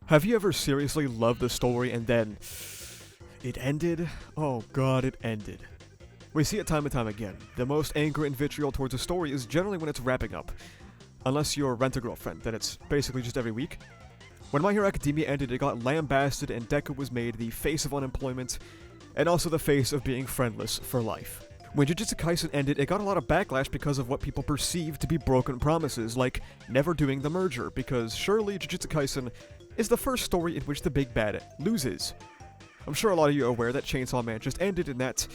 Have you ever seriously loved a story and then it ended? Oh god, it ended. We see it time and time again. The most anger and vitriol towards a story is generally when it's wrapping up. Unless you're Rent-A-Girlfriend, then it's basically just every week. When My Hero Academia ended, it got lambasted and Deku was made the face of unemployment, and also the face of being friendless for life. When Jujutsu Kaisen ended, it got a lot of backlash because of what people perceived to be broken promises, like never doing the merger, because surely Jujutsu Kaisen is the first story in which the big bad loses. I'm sure a lot of you are aware that Chainsaw Man just ended, and that,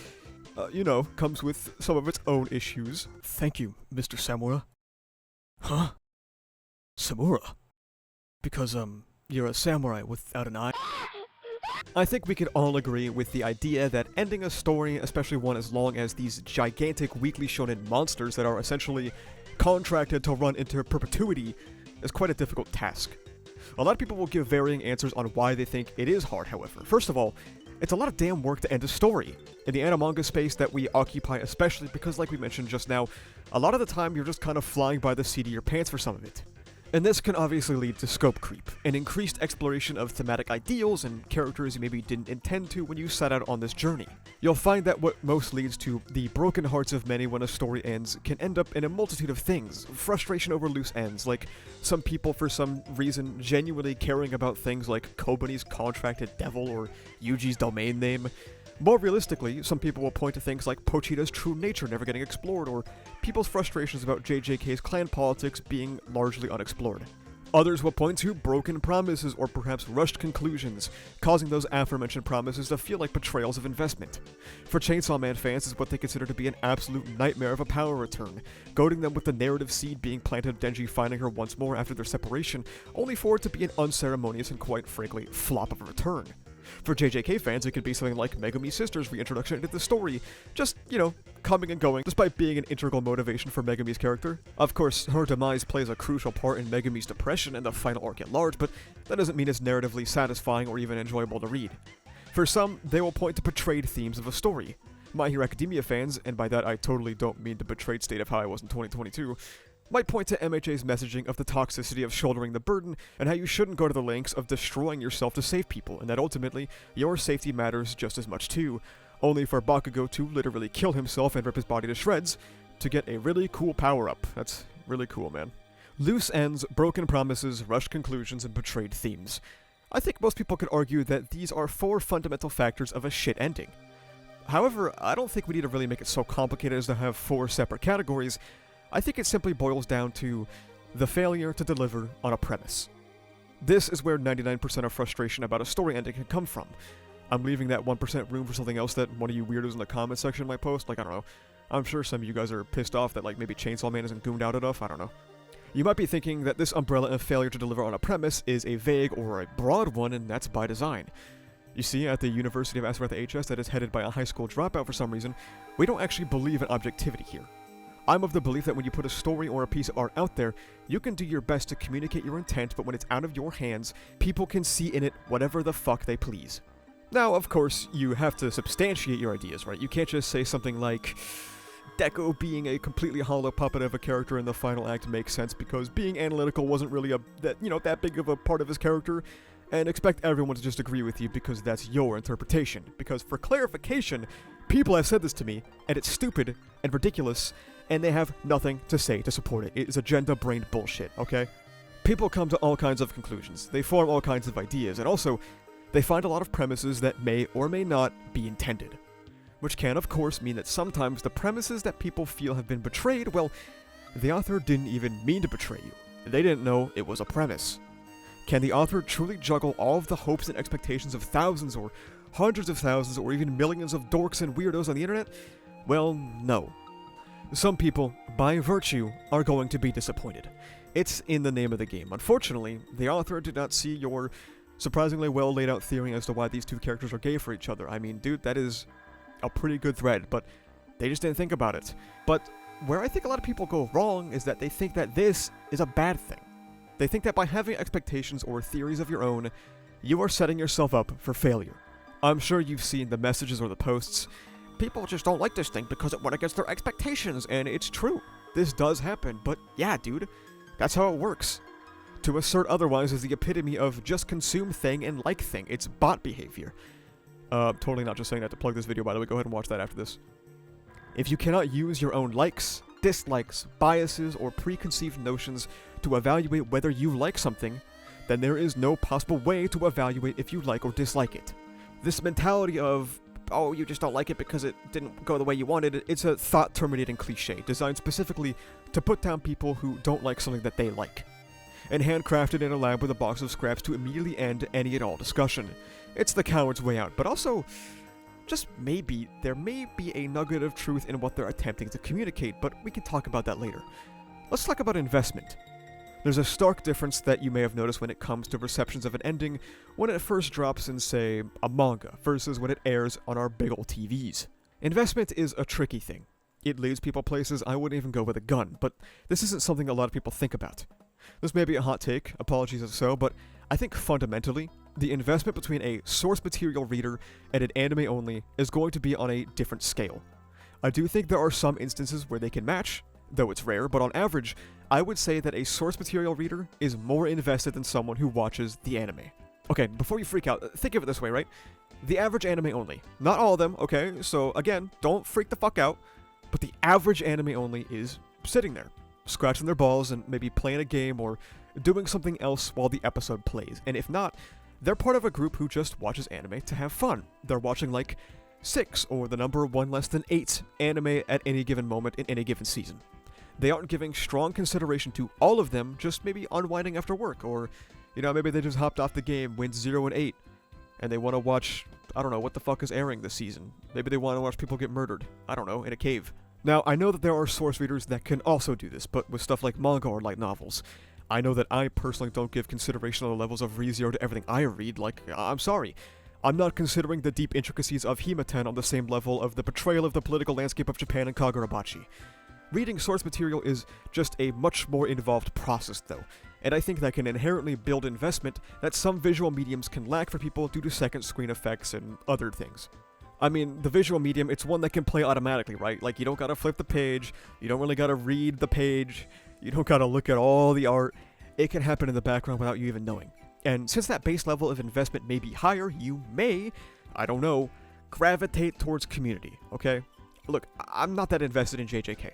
comes with some of its own issues. Thank you, Mr. Samura. Huh? Samura? Because, you're a samurai without an eye? I think we can all agree with the idea that ending a story, especially one as long as these gigantic weekly shonen monsters that are essentially contracted to run into perpetuity, is quite a difficult task. A lot of people will give varying answers on why they think it is hard, however. First of all, it's a lot of damn work to end a story. In the anime space that we occupy, especially because, like we mentioned just now, a lot of the time you're just kind of flying by the seat of your pants for some of it. And this can obviously lead to scope creep, an increased exploration of thematic ideals and characters you maybe didn't intend to when you set out on this journey. You'll find that what most leads to the broken hearts of many when a story ends can end up in a multitude of things. Frustration over loose ends, like some people for some reason genuinely caring about things like Kobani's contracted devil or Yuji's domain name. More realistically, some people will point to things like Pochita's true nature never getting explored, or people's frustrations about JJK's clan politics being largely unexplored. Others will point to broken promises or perhaps rushed conclusions, causing those aforementioned promises to feel like betrayals of investment. For Chainsaw Man fans, is what they consider to be an absolute nightmare of a power return, goading them with the narrative seed being planted of Denji finding her once more after their separation, only for it to be an unceremonious and quite frankly flop of a return. For JJK fans, it could be something like Megumi's sister's reintroduction into the story, just, coming and going, despite being an integral motivation for Megumi's character. Of course, her demise plays a crucial part in Megumi's depression and the final arc at large, but that doesn't mean it's narratively satisfying or even enjoyable to read. For some, they will point to betrayed themes of a story. My Hero Academia fans, and by that I totally don't mean the betrayed state of how I was in 2022, might point to MHA's messaging of the toxicity of shouldering the burden and how you shouldn't go to the lengths of destroying yourself to save people, and that ultimately, your safety matters just as much too, only for Bakugo to literally kill himself and rip his body to shreds to get a really cool power-up. That's really cool, man. Loose ends, broken promises, rushed conclusions, and betrayed themes. I think most people could argue that these are 4 fundamental factors of a shit ending. However, I don't think we need to really make it so complicated as to have 4 separate categories. I think it simply boils down to the failure to deliver on a premise. This is where 99% of frustration about a story ending can come from. I'm leaving that 1% room for something else that one of you weirdos in the comment section might post. I don't know. I'm sure some of you guys are pissed off that maybe Chainsaw Man isn't gooned out enough. I don't know. You might be thinking that this umbrella of failure to deliver on a premise is a vague or a broad one, and that's by design. You see, at the University of Asaratha HS that is headed by a high school dropout for some reason, we don't actually believe in objectivity here. I'm of the belief that when you put a story or a piece of art out there, you can do your best to communicate your intent, but when it's out of your hands, people can see in it whatever the fuck they please. Now, of course, you have to substantiate your ideas, right? You can't just say something like, Deku being a completely hollow puppet of a character in the final act makes sense because being analytical wasn't really that big of a part of his character, and expect everyone to just agree with you because that's your interpretation. Because for clarification, people have said this to me, and it's stupid and ridiculous, and they have nothing to say to support it. It is agenda-brained bullshit, okay? People come to all kinds of conclusions. They form all kinds of ideas, and also, they find a lot of premises that may or may not be intended. Which can, of course, mean that sometimes the premises that people feel have been betrayed, well, the author didn't even mean to betray you. They didn't know it was a premise. Can the author truly juggle all of the hopes and expectations of thousands or hundreds of thousands or even millions of dorks and weirdos on the internet? Well, no. Some people, by virtue, are going to be disappointed. It's in the name of the game. Unfortunately, the author did not see your surprisingly well laid out theory as to why these two characters are gay for each other. I mean, dude, that is a pretty good thread, but they just didn't think about it. But where I think a lot of people go wrong is that they think that this is a bad thing. They think that by having expectations or theories of your own, you are setting yourself up for failure. I'm sure you've seen the messages or the posts. People just don't like this thing because it went against their expectations, and it's true. This does happen, but yeah, dude, that's how it works. To assert otherwise is the epitome of just consume thing and like thing. It's bot behavior. Totally not just saying that to plug this video, by the way. Go ahead and watch that after this. If you cannot use your own likes, dislikes, biases, or preconceived notions to evaluate whether you like something, then there is no possible way to evaluate if you like or dislike it. This mentality of, oh, you just don't like it because it didn't go the way you wanted, it's a thought-terminating cliche designed specifically to put down people who don't like something that they like, and handcrafted in a lab with a box of scraps to immediately end any and all discussion. It's the coward's way out, but also, just maybe, there may be a nugget of truth in what they're attempting to communicate, but we can talk about that later. Let's talk about investment. There's a stark difference that you may have noticed when it comes to perceptions of an ending when it first drops in, say, a manga, versus when it airs on our big ol' TVs. Investment is a tricky thing. It leads people places I wouldn't even go with a gun, but this isn't something a lot of people think about. This may be a hot take, apologies if so, but I think fundamentally, the investment between a source material reader and an anime only is going to be on a different scale. I do think there are some instances where they can match, though it's rare, but on average, I would say that a source material reader is more invested than someone who watches the anime. Okay, before you freak out, think of it this way, right? The average anime only. Not all of them, okay? So again, don't freak the fuck out, but the average anime only is sitting there, scratching their balls and maybe playing a game or doing something else while the episode plays. And if not, they're part of a group who just watches anime to have fun. They're watching like 6 or the number 1 less than 8 anime at any given moment in any given season. They aren't giving strong consideration to all of them, just maybe unwinding after work, or, you know, maybe they just hopped off the game, went 0-8, and they want to watch, I don't know, what the fuck is airing this season. Maybe they want to watch people get murdered, I don't know, in a cave. Now, I know that there are source readers that can also do this, but with stuff like manga or light novels. I know that I personally don't give consideration on the levels of ReZero to everything I read, like, I'm sorry. I'm not considering the deep intricacies of Himatan on the same level of the portrayal of the political landscape of Japan and Kagurabachi. Reading source material is just a much more involved process, though, and I think that can inherently build investment that some visual mediums can lack for people due to second screen effects and other things. I mean, the visual medium, it's one that can play automatically, right? Like, you don't gotta flip the page, you don't really gotta read the page, you don't gotta look at all the art. It can happen in the background without you even knowing. And since that base level of investment may be higher, you may, I don't know, gravitate towards community, okay? Look, I'm not that invested in JJK.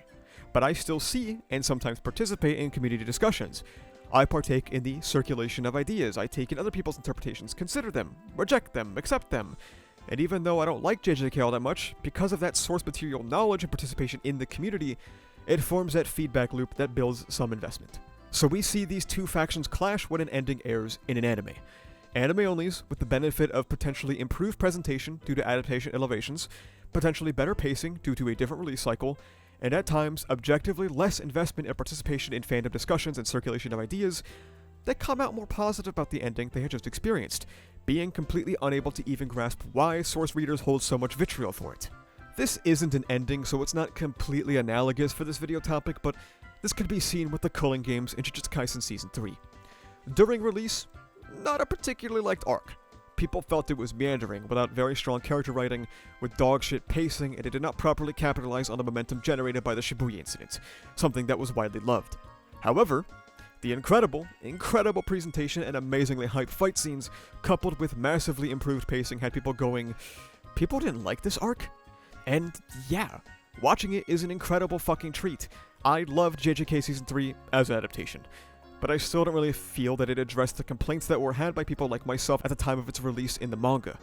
But I still see and sometimes participate in community discussions. I partake in the circulation of ideas, I take in other people's interpretations, consider them, reject them, accept them. And even though I don't like JJK all that much, because of that source material knowledge and participation in the community, it forms that feedback loop that builds some investment. So we see these two factions clash when an ending airs in an anime. Anime-onlys, with the benefit of potentially improved presentation due to adaptation elevations, potentially better pacing due to a different release cycle, and at times, objectively less investment and participation in fandom discussions and circulation of ideas, that come out more positive about the ending they had just experienced, being completely unable to even grasp why source readers hold so much vitriol for it. This isn't an ending, so it's not completely analogous for this video topic, but this could be seen with the culling games in Jujutsu Kaisen Season 3. During release, not a particularly liked arc. People felt it was meandering, without very strong character writing, with dogshit pacing, and it did not properly capitalize on the momentum generated by the Shibuya incident, something that was widely loved. However, the incredible presentation and amazingly hyped fight scenes, coupled with massively improved pacing, had people going, people didn't like this arc? And yeah, watching it is an incredible fucking treat. I loved JJK Season 3 as an adaptation, but I still don't really feel that it addressed the complaints that were had by people like myself at the time of its release in the manga.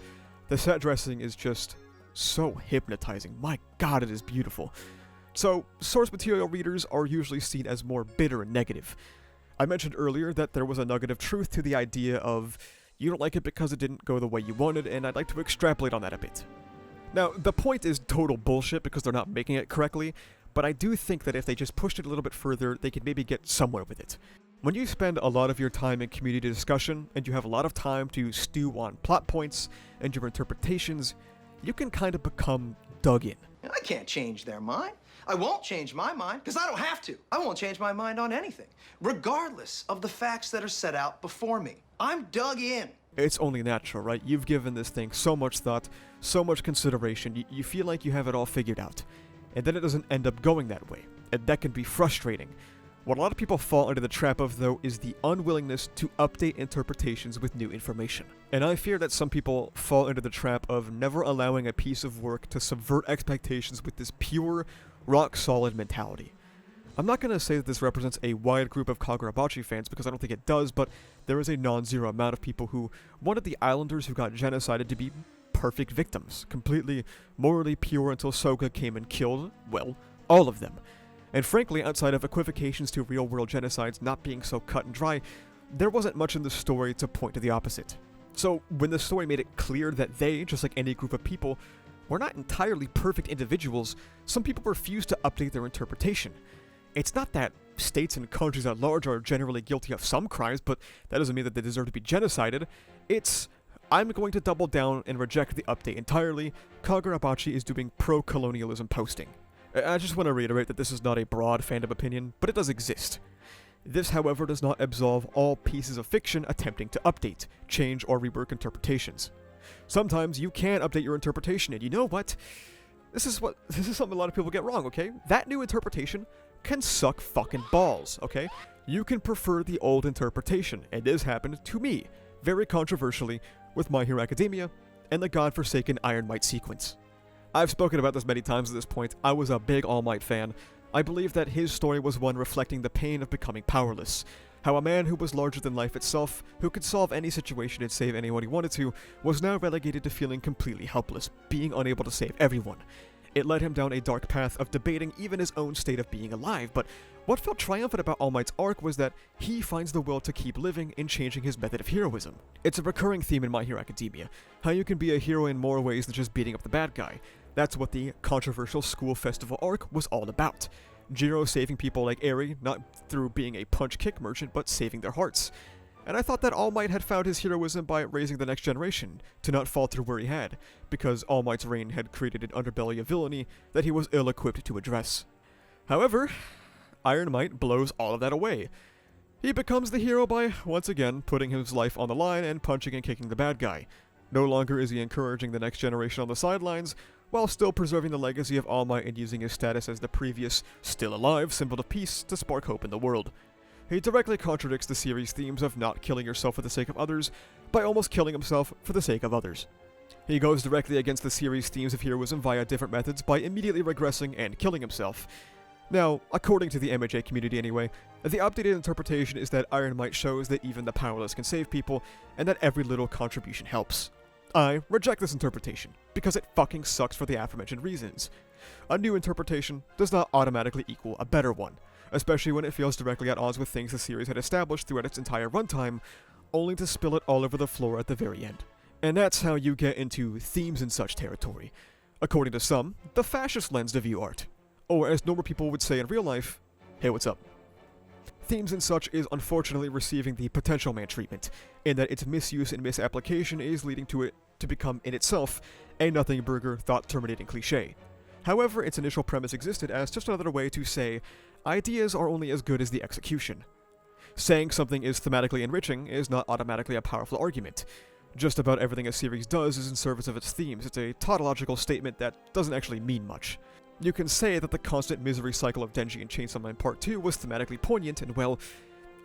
The set dressing is just so hypnotizing. My god, it is beautiful. So, source material readers are usually seen as more bitter and negative. I mentioned earlier that there was a nugget of truth to the idea of, you don't like it because it didn't go the way you wanted, and I'd like to extrapolate on that a bit. Now, the point is total bullshit because they're not making it correctly, but I do think that if they just pushed it a little bit further, they could maybe get somewhere with it. When you spend a lot of your time in community discussion, and you have a lot of time to stew on plot points and your interpretations, you can kind of become dug in. I can't change their mind. I won't change my mind, because I don't have to. I won't change my mind on anything, regardless of the facts that are set out before me. I'm dug in. It's only natural, right? You've given this thing so much thought, so much consideration, you feel like you have it all figured out. And then it doesn't end up going that way, and that can be frustrating. What a lot of people fall under the trap of, though, is the unwillingness to update interpretations with new information. And I fear that some people fall into the trap of never allowing a piece of work to subvert expectations with this pure, rock-solid mentality. I'm not going to say that this represents a wide group of Kagurabachi fans, because I don't think it does, but there is a non-zero amount of people who wanted the islanders who got genocided to be perfect victims, completely morally pure until Soga came and killed, well, all of them. And frankly, outside of equivocations to real-world genocides not being so cut and dry, there wasn't much in the story to point to the opposite. So, when the story made it clear that they, just like any group of people, were not entirely perfect individuals, some people refused to update their interpretation. It's not that states and countries at large are generally guilty of some crimes, but that doesn't mean that they deserve to be genocided. It's, I'm going to double down and reject the update entirely. Kagurabachi is doing pro-colonialism posting. I just want to reiterate that this is not a broad fandom opinion, but it does exist. This, however, does not absolve all pieces of fiction attempting to update, change, or rework interpretations. Sometimes you can update your interpretation, and you know what? This is something a lot of people get wrong, okay? That new interpretation can suck fucking balls, okay? You can prefer the old interpretation, and this happened to me, very controversially, with My Hero Academia and the godforsaken Iron Might sequence. I've spoken about this many times at this point. I was a big All Might fan. I believe that his story was one reflecting the pain of becoming powerless. How a man who was larger than life itself, who could solve any situation and save anyone he wanted to, was now relegated to feeling completely helpless, being unable to save everyone. It led him down a dark path of debating even his own state of being alive, but what felt triumphant about All Might's arc was that he finds the will to keep living in changing his method of heroism. It's a recurring theme in My Hero Academia, how you can be a hero in more ways than just beating up the bad guy. That's what the controversial school festival arc was all about. Jiro saving people like Eri, not through being a punch-kick merchant, but saving their hearts. And I thought that All Might had found his heroism by raising the next generation, to not falter where he had, because All Might's reign had created an underbelly of villainy that he was ill-equipped to address. However, Iron Might blows all of that away. He becomes the hero by, once again, putting his life on the line and punching and kicking the bad guy. No longer is he encouraging the next generation on the sidelines, while still preserving the legacy of All Might and using his status as the previous, still alive, symbol of peace to spark hope in the world. He directly contradicts the series' themes of not killing yourself for the sake of others, by almost killing himself for the sake of others. He goes directly against the series' themes of heroism via different methods by immediately regressing and killing himself. Now, according to the MHA community anyway, the updated interpretation is that Iron Might shows that even the powerless can save people, and that every little contribution helps. I reject this interpretation, because it fucking sucks for the aforementioned reasons. A new interpretation does not automatically equal a better one, especially when it feels directly at odds with things the series had established throughout its entire runtime, only to spill it all over the floor at the very end. And that's how you get into themes and such territory. According to some, the fascist lens to view art. Or as normal people would say in real life, hey, what's up? Themes and such is unfortunately receiving the potential man treatment, in that its misuse and misapplication is leading to it to become in itself a nothing burger, thought-terminating cliche. However, its initial premise existed as just another way to say, ideas are only as good as the execution. Saying something is thematically enriching is not automatically a powerful argument. Just about everything a series does is in service of its themes. It's a tautological statement that doesn't actually mean much. You can say that the constant misery cycle of Denji in Chainsaw Man Part 2 was thematically poignant, and well,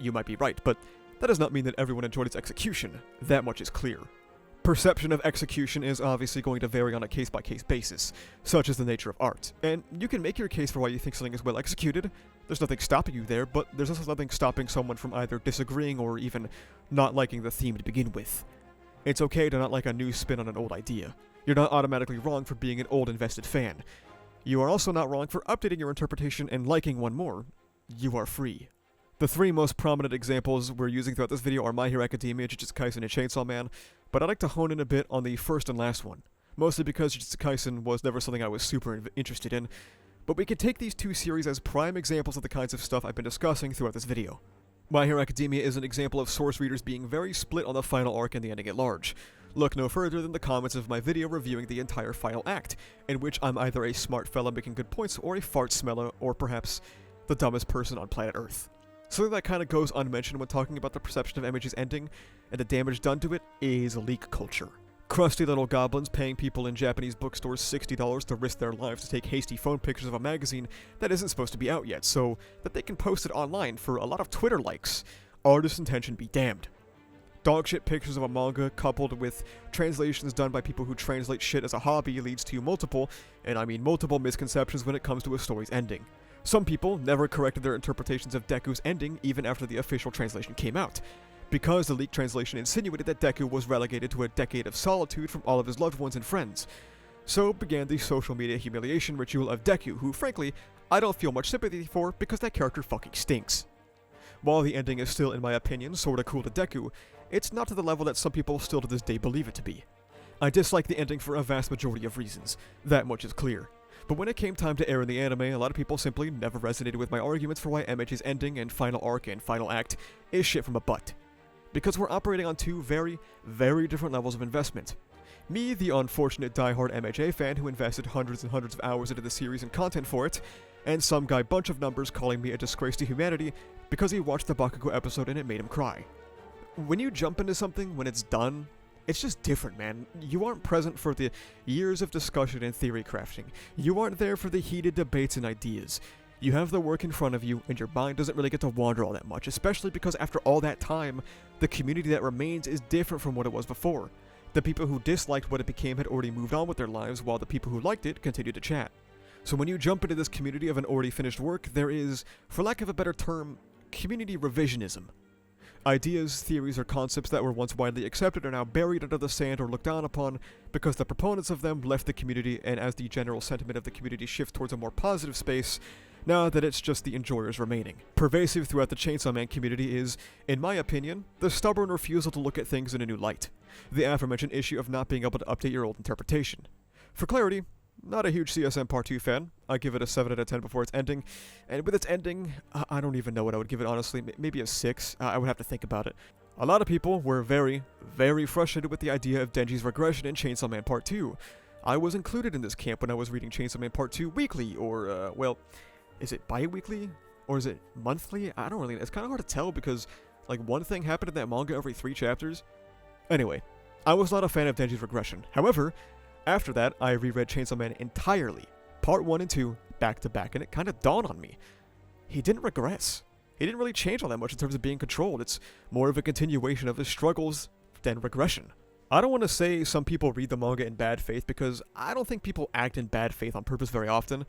you might be right, but that does not mean that everyone enjoyed its execution. That much is clear. Perception of execution is obviously going to vary on a case-by-case basis, such is the nature of art. And you can make your case for why you think something is well executed. There's nothing stopping you there, but there's also nothing stopping someone from either disagreeing or even not liking the theme to begin with. It's okay to not like a new spin on an old idea. You're not automatically wrong for being an old invested fan. You are also not wrong for updating your interpretation and liking one more. You are free. The three most prominent examples we're using throughout this video are My Hero Academia, Jujutsu Kaisen, and Chainsaw Man, but I'd like to hone in a bit on the first and last one, mostly because Jujutsu Kaisen was never something I was super interested in, but we can take these two series as prime examples of the kinds of stuff I've been discussing throughout this video. My Hero Academia is an example of source readers being very split on the final arc and the ending at large. Look no further than the comments of my video reviewing the entire final act, in which I'm either a smart fella making good points or a fart smeller, or perhaps the dumbest person on planet Earth. Something that kind of goes unmentioned when talking about the perception of MH's ending and the damage done to it is leak culture. Crusty little goblins paying people in Japanese bookstores $60 to risk their lives to take hasty phone pictures of a magazine that isn't supposed to be out yet, so that they can post it online for a lot of Twitter likes. Artist intention be damned. Dogshit pictures of a manga coupled with translations done by people who translate shit as a hobby leads to multiple, and I mean multiple, misconceptions when it comes to a story's ending. Some people never corrected their interpretations of Deku's ending even after the official translation came out, because the leaked translation insinuated that Deku was relegated to a decade of solitude from all of his loved ones and friends. So began the social media humiliation ritual of Deku, who frankly, I don't feel much sympathy for because that character fucking stinks. While the ending is still, in my opinion, sorta cool to Deku, it's not to the level that some people still to this day believe it to be. I dislike the ending for a vast majority of reasons, that much is clear. But when it came time to air in the anime, a lot of people simply never resonated with my arguments for why MH's ending and final arc and final act is shit from a butt. Because we're operating on two very, very different levels of investment. Me, the unfortunate diehard MHA fan who invested hundreds and hundreds of hours into the series and content for it, and some guy bunch of numbers calling me a disgrace to humanity because he watched the Bakugo episode and it made him cry. When you jump into something when it's done, it's just different, man. You aren't present for the years of discussion and theory crafting. You aren't there for the heated debates and ideas. You have the work in front of you, and your mind doesn't really get to wander all that much, especially because after all that time, the community that remains is different from what it was before. The people who disliked what it became had already moved on with their lives, while the people who liked it continued to chat. So when you jump into this community of an already finished work, there is, for lack of a better term, community revisionism. Ideas, theories, or concepts that were once widely accepted are now buried under the sand or looked down upon because the proponents of them left the community, and as the general sentiment of the community shifts towards a more positive space, now that it's just the enjoyers remaining. Pervasive throughout the Chainsaw Man community is, in my opinion, the stubborn refusal to look at things in a new light. The aforementioned issue of not being able to update your old interpretation. For clarity, not a huge CSM Part 2 fan. I give it a 7 out of 10 before its ending, and with its ending, I don't even know what I would give it honestly, maybe a 6, I would have to think about it. A lot of people were very, very frustrated with the idea of Denji's regression in Chainsaw Man Part 2. I was included in this camp when I was reading Chainsaw Man Part 2 weekly, or, well, is it bi-weekly? Or is it monthly? I don't really know. It's kind of hard to tell because, like, one thing happened in that manga every 3 chapters. Anyway, I was not a fan of Denji's regression. However, after that, I reread Chainsaw Man entirely, Part 1 and 2, back to back, and it kind of dawned on me. He didn't regress. He didn't really change all that much in terms of being controlled. It's more of a continuation of his struggles than regression. I don't want to say some people read the manga in bad faith because I don't think people act in bad faith on purpose very often,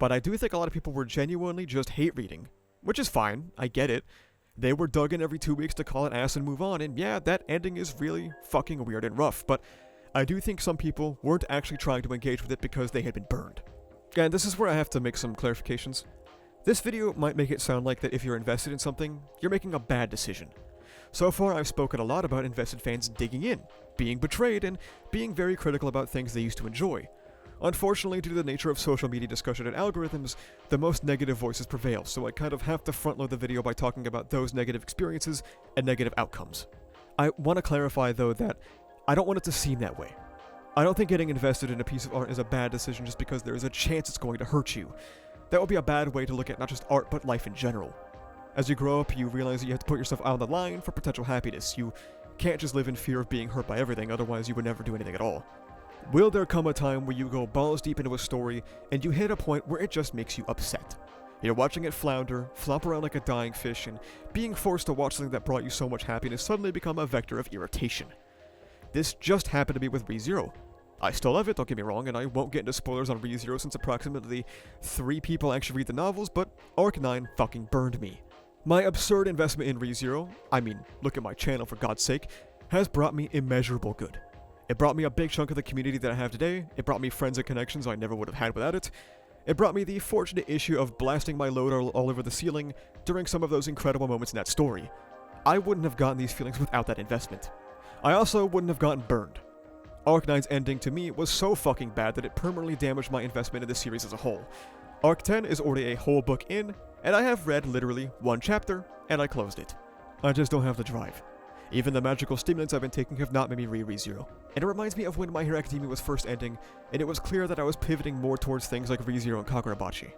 but I do think a lot of people were genuinely just hate reading, which is fine, I get it. They were dug in every 2 weeks to call it ass and move on, and yeah, that ending is really fucking weird and rough, but I do think some people weren't actually trying to engage with it because they had been burned. And this is where I have to make some clarifications. This video might make it sound like that if you're invested in something, you're making a bad decision. So far, I've spoken a lot about invested fans digging in, being betrayed, and being very critical about things they used to enjoy. Unfortunately, due to the nature of social media discussion and algorithms, the most negative voices prevail, so I kind of have to front-load the video by talking about those negative experiences and negative outcomes. I want to clarify, though, that I don't want it to seem that way. I don't think getting invested in a piece of art is a bad decision just because there is a chance it's going to hurt you. That would be a bad way to look at not just art, but life in general. As you grow up, you realize that you have to put yourself out on the line for potential happiness. You can't just live in fear of being hurt by everything, otherwise you would never do anything at all. Will there come a time where you go balls deep into a story and you hit a point where it just makes you upset? You're watching it flounder, flop around like a dying fish, and being forced to watch something that brought you so much happiness suddenly become a vector of irritation. This just happened to me with ReZero. I still love it, don't get me wrong, and I won't get into spoilers on ReZero since approximately 3 people actually read the novels, but Arc 9 fucking burned me. My absurd investment in ReZero, I mean, look at my channel for God's sake, has brought me immeasurable good. It brought me a big chunk of the community that I have today, it brought me friends and connections I never would have had without it, it brought me the fortunate issue of blasting my load all over the ceiling during some of those incredible moments in that story. I wouldn't have gotten these feelings without that investment. I also wouldn't have gotten burned. Arc 9's ending to me was so fucking bad that it permanently damaged my investment in the series as a whole. Arc 10 is already a whole book in, and I have read literally 1 chapter, and I closed it. I just don't have the drive. Even the magical stimulants I've been taking have not made me read ReZero. And it reminds me of when My Hero Academia was first ending, and it was clear that I was pivoting more towards things like ReZero and Kagurabachi.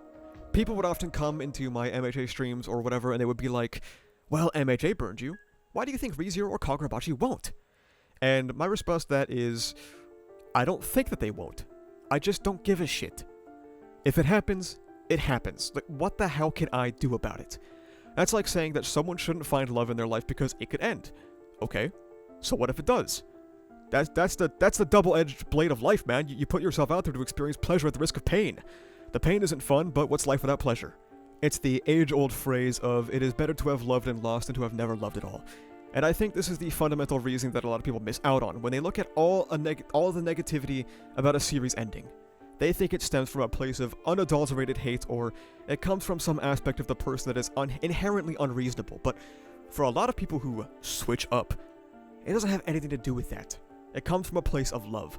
People would often come into my MHA streams or whatever, and they would be like, well, MHA burned you. Why do you think ReZero or Kagurabachi won't? And my response to that is, I don't think that they won't. I just don't give a shit. If it happens, it happens. Like, what the hell can I do about it? That's like saying that someone shouldn't find love in their life because it could end. Okay, so what if it does? That's the double-edged blade of life, man. You put yourself out there to experience pleasure at the risk of pain. The pain isn't fun, but what's life without pleasure? It's the age-old phrase of, it is better to have loved and lost than to have never loved at all. And I think this is the fundamental reason that a lot of people miss out on when they look at all the negativity about a series ending. They think it stems from a place of unadulterated hate, or it comes from some aspect of the person that is inherently unreasonable. But for a lot of people who switch up, it doesn't have anything to do with that. It comes from a place of love.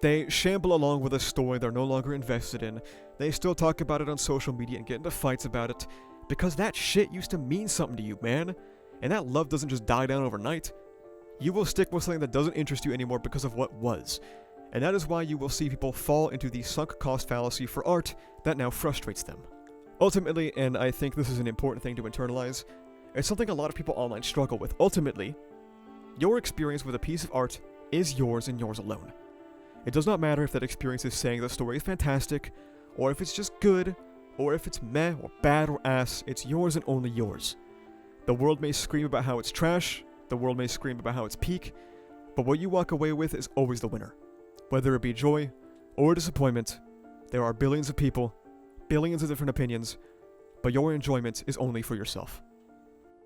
They shamble along with a story they're no longer invested in. They still talk about it on social media and get into fights about it, because that shit used to mean something to you, man. And that love doesn't just die down overnight. You will stick with something that doesn't interest you anymore because of what was. And that is why you will see people fall into the sunk cost fallacy for art that now frustrates them. Ultimately, and I think this is an important thing to internalize, it's something a lot of people online struggle with. Ultimately, your experience with a piece of art is yours and yours alone. It does not matter if that experience is saying the story is fantastic, or if it's just good, or if it's meh or bad or ass. It's yours and only yours. The world may scream about how it's trash, the world may scream about how it's peak, but what you walk away with is always the winner. Whether it be joy or disappointment, there are billions of people, billions of different opinions, but your enjoyment is only for yourself.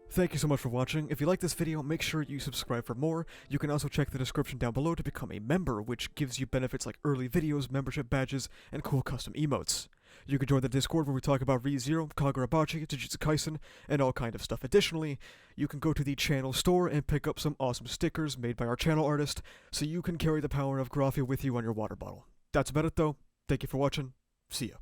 Thank you so much for watching. If you like this video, make sure you subscribe for more. You can also check the description down below to become a member, which gives you benefits like early videos, membership badges, and cool custom emotes. You can join the Discord where we talk about ReZero, Kagurabachi, Jujutsu Kaisen, and all kind of stuff. Additionally, you can go to the channel store and pick up some awesome stickers made by our channel artist, so you can carry the power of Graphia with you on your water bottle. That's about it though. Thank you for watching. See ya.